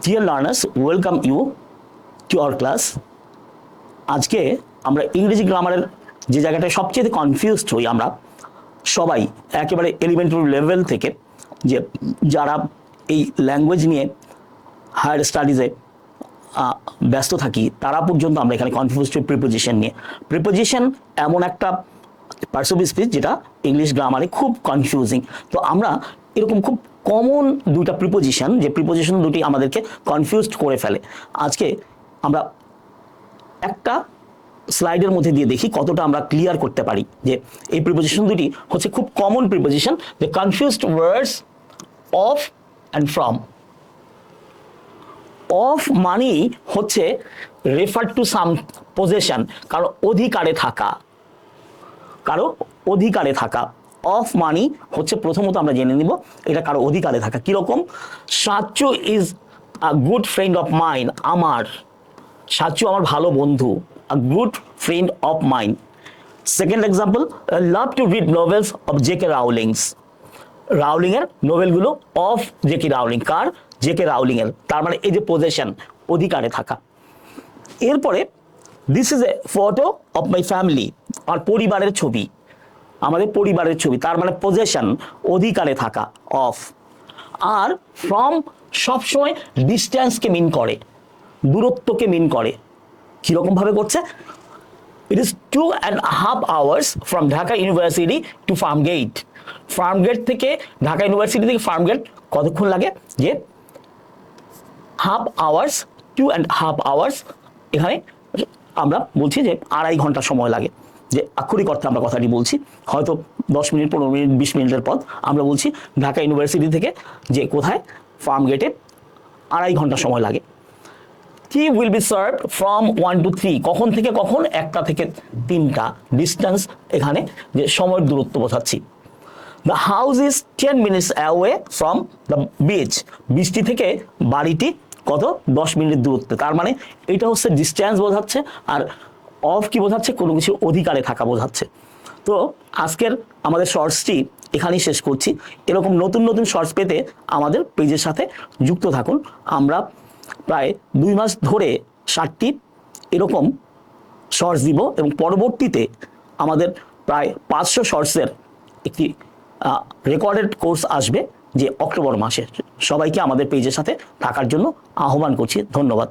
Deer learners, welcome you to our class. আজকে আমরা ইংরেজি গ্রামারের যে জায়গাটায় সবচেয়ে কনফিউজড হই আমরা সবাই, একেবারে এলিমেন্টারি লেভেল থেকে, যে যারা এই ল্যাঙ্গুয়েজ নিয়ে হায়ার স্টাডিজে ব্যস্ত থাকি তারা পর্যন্ত আমরা এখানে কনফিউজড হই প্রিপোজিশন নিয়ে। প্রিপোজিশন এমন একটা পার্টস অফ স্পিচ যেটা ইংলিশ গ্রামারে খুব কনফিউজিং। তো আমরা এরকম খুব কমন দুইটা প্রিপোজিশন, যে প্রিপোজিশন দুটি আমাদেরকে কনফিউজড করে ফেলে, আজকে আমরা একটা স্লাইডের মধ্যে দিয়ে দেখি কতটা আমরা ক্লিয়ার করতে পারি যে এই প্রিপোজিশন দুটি হচ্ছে খুব কমন প্রিপোজিশন, যে confused words of and from. Of money হচ্ছে রেফার টু সাম পজেশন, কারো অধিকারে থাকা, কারো অধিকারে থাকা। অফ মানি হচ্ছে প্রথমত আমরা জেনে নিব এটা কারো অধিকারে থাকা। কিরকম? Sachchu is a good friend of mine. আমার সাচ্চু আমার ভালো বন্ধু, a good friend of mine. Second example, love to read novels of J K Rowlings. রাউলিংয়ের নোভেলগুলো অফ জে.কে রাউলিং। কার? জে.কে রাউলিংয়ের। তার মানে এই যে পজেশন, অধিকারে থাকা। এরপরে this is a photo of my family, আর পরিবারের ছবি, আমাদের পরিবারের ছবি, তার মানে পজেশন, অধিকারে থাকা, অফ। আর ফ্রম সবসময় ডিস্টেন্সকে মিন করে, দূরত্বকে মিন করে। কীরকমভাবে করছে? It is 2.5 hours from Dhaka University to Farmgate. Farmgate থেকে ঢাকা ইউনিভার্সিটি থেকে ফার্মগেট কতক্ষণ লাগে? যে হাফ আওয়ার্স, 2.5 hours। এখানে আমরা বলছি যে 2.5 ঘন্টা সময় লাগে। যে আক্ষরিক অর্থে আমরা কথাটি বলছি, হয়তো 10 মিনিট, 15 মিনিট, 20 মিনিটের পথ আমরা বলছি ঢাকা ইউনিভার্সিটি থেকে যে কোথায়, ফার্মগেটে 2.5 ঘন্টা সময় লাগে। Tea will be served from 1 to 3। কখন থেকে কখন? 1টা থেকে 3টা। ডিস্টেন্স এখানে যে সময়ের দূরত্ব বোঝাচ্ছি। The house is 10 minutes away from the beach. বীচটি থেকে বাড়িটি কত? 10 মিনিট দূরত্বে। তার মানে এটা হচ্ছে ডিস্টেন্স বোঝাচ্ছে, আর অফ কি বোঝাচ্ছে? কোনো কিছু অধিকারে থাকা বোঝাচ্ছে। তো আজকের আমাদের শর্টসটি এখানেই শেষ করছি। এরকম নতুন নতুন শর্টস পেতে আমাদের পেজের সাথে যুক্ত থাকুন। আমরা প্রায় 2 মাস ধরে 60টি এরকম শর্টস দিব, এবং পরবর্তীতে আমাদের প্রায় 500 শর্টসের একটি রেকর্ডেড কোর্স আসবে, যে অক্টোবর মাসে। সবাইকে আমাদের পেজের সাথে থাকার জন্য আহ্বান করছি। ধন্যবাদ।